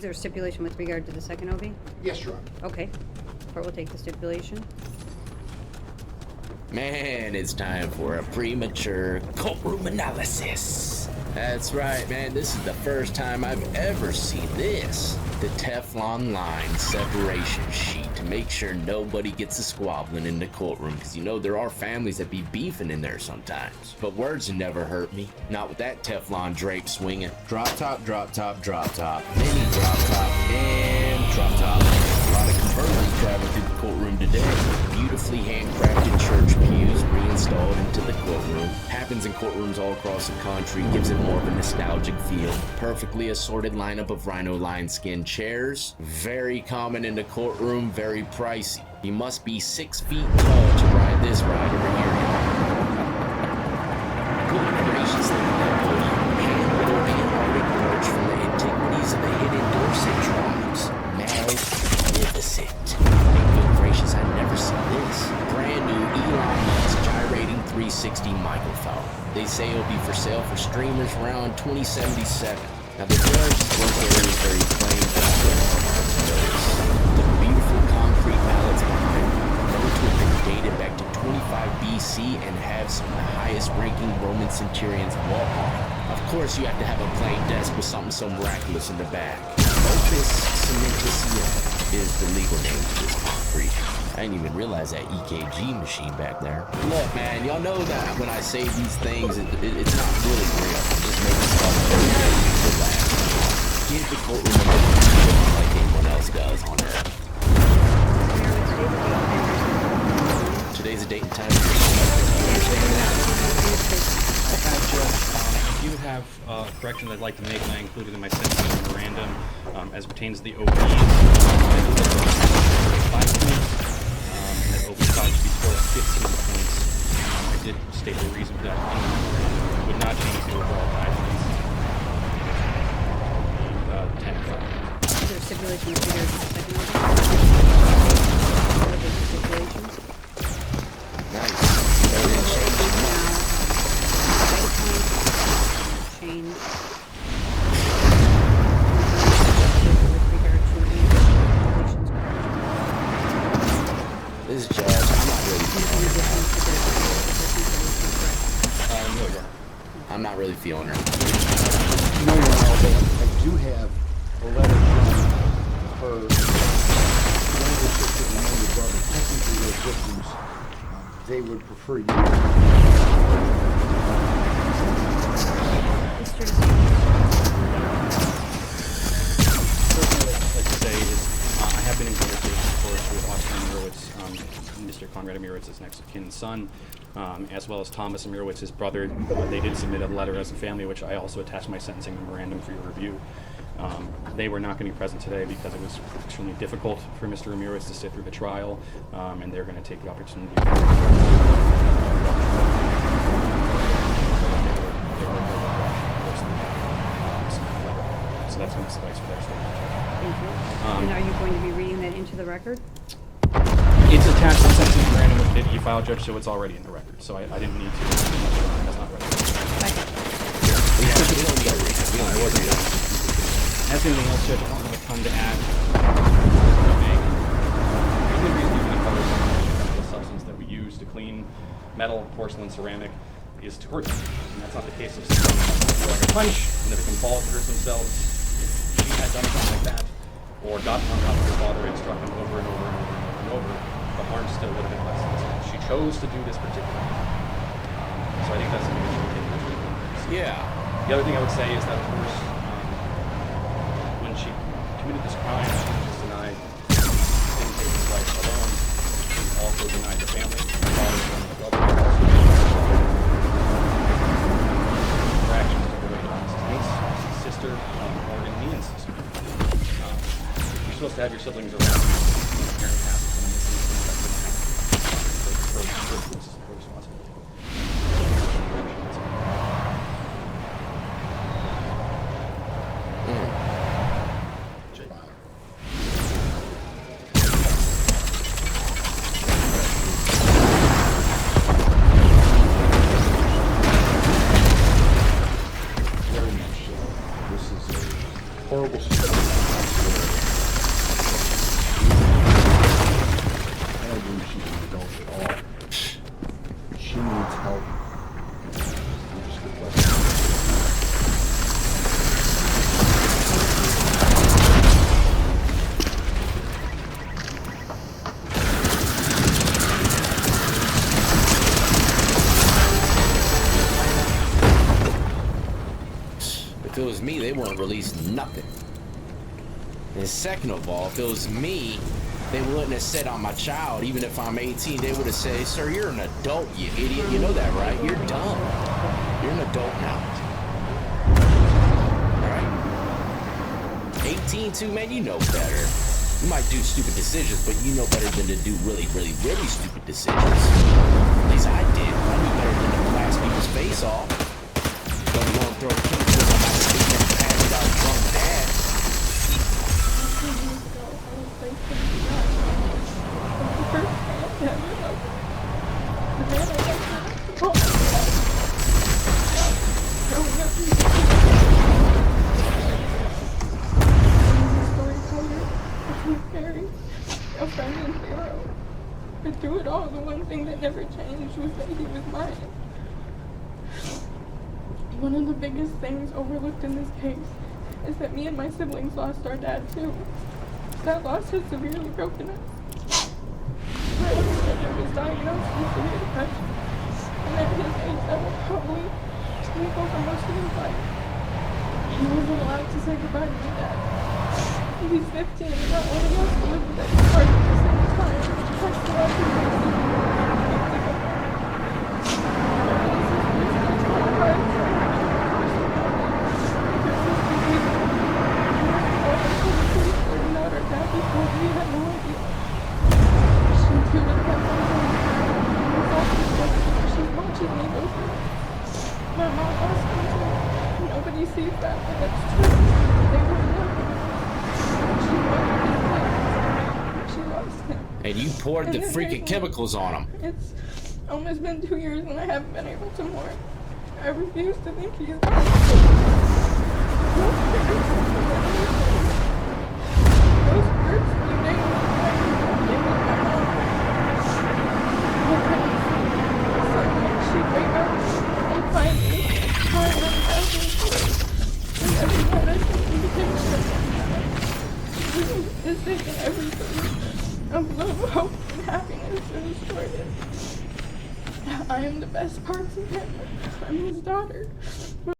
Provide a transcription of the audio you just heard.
Is there a stipulation with regard to the second OB? Yes, Your Honor. Okay. Court will take the stipulation. Man, it's time for a premature courtroom analysis. That's right, man. This is the first time I've ever seen this. The Teflon line separation sheet to make sure nobody gets a squabbling in the courtroom, because you know there are families that be beefing in there sometimes. But words have never hurt me. Not with that Teflon drape swinging. Drop top, drop top, drop top. Mini drop top, and drop top. A lot of converters traveling through the courtroom today. Beautifully handcrafted church pews reinstalled into the courtroom. Happens in courtrooms all across the country, gives it more of a nostalgic feel. Perfectly assorted lineup of rhino lion skin chairs. Very common in the courtroom, very pricey. You must be 6 feet tall to ride this ride over here. Good gracious, look at that podium. Hand-built Arctic porch from the antiquities of the hidden Dorset tribes. Magnificent. And good gracious, I've never seen this. Brand new Elon Musk gyrating 360 microphone. They say it'll be for sale for streamers around 2077. Now the judge's work area is very plain, but I couldn't notice. The beautiful concrete pallets behind me, known to have been dated back to 25 BC and have some of the highest ranking Roman centurions walk on. Of course you have to have a plain desk with something so miraculous in the back. Opus cementitium is the legal name for this concrete. I didn't even realize that EKG machine back there. Look, man, y'all know that when I say these things, it's not really real. I'm just making stuff up. Give the courtroom a look like anyone else does on Earth. Today's the date and time. I do have corrections I'd like to make, and I included in my sentencing memorandum as pertains to the OB. I believe that's 5 points. That OB should be scored at 15 points. I did state the reason for that. It would not change the overall guidelines. 10 and 5. Is there a stipulation with regard to the second OB? Court will take the stipulations. Nice. Change. This judge, I'm not really I'm not really feeling her. No, Your Honor, but I do have a letter from her younger sister and younger brother. Technically, they're victims. They would prefer you. I have been in conversation, of course, with Austin Amirowitz, Mr. Conrad Amierowitz's next of kin son, as well as Thomas Amirowitz, his brother. They did submit a letter as a family, which I also attached my sentencing memorandum for your review. They were not going to be present today because it was extremely difficult for Mr. Amirowitz to sit through the trial, and they're going to take the opportunity. So that's going to suffice for their statement. Thank you. And are you going to be reading that into the record? It's attached to the sentencing memorandum with the e-file, Judge, so it's already in the record. So I didn't need to. That's not right. Has anything else, Judge? I don't have a ton to add. The only reason you can cover the substance that we use to clean metal, porcelain, ceramic is to hurt them. And that's not the case of someone who like a punch and that they can fall to hurt themselves. If she had done something like that, or gotten on top of her father and struck him over and over and over and over and over, the harm still would have been less. She chose to do this particular thing. So I think that's something that should be taken into account. Yeah. The other thing I would say is that, of course, when she committed this crime, she was just denied, didn't take his life alone. She also denied the family, her father, and the brother. Her actions were related to his niece, his sister, Morgan, me, and sister. You're supposed to have your siblings around you when a parent passes, and in this instance, that couldn't happen. So it's her responsibility. Very much so. This is a horrible situation. release nothing. And second of all, if it was me, they wouldn't have said I'm a child. Even if I'm 18, they would have said, sir, you're an adult, you idiot. You know that, right? You're dumb. You're an adult now. All right? 18 too, man, you know better. You might do stupid decisions, but you know better than to do really, really, really stupid decisions. At least I did. I knew better than to blast people's face off. Let alone throw chemicals on my face and pass it out drunk dad. A friend and hero. But through it all, the one thing that never changed was that he was mine. One of the biggest things overlooked in this case is that me and my siblings lost our dad too. That loss has severely broken us. My older brother was diagnosed with severe depression, and at his age, that will probably take over most of his life. He wasn't allowed to say goodbye to his dad. He's 15 and not wanting us to live with that part at the same time. That's the last thing I see. My mom lost me too. Nobody sees that, but that's true. They wouldn't know. She lost him. And you poured the freaking chemicals on him. It's almost been 2 years and I haven't been able to mourn. I refuse to think he's gone. Those first few days, I was with my mom. She'd wake up and find me crying on the bathroom floor. And every night I think he became is taking everything of love, hope, and happiness and destroyed it. I am the best parts of him. I'm his daughter.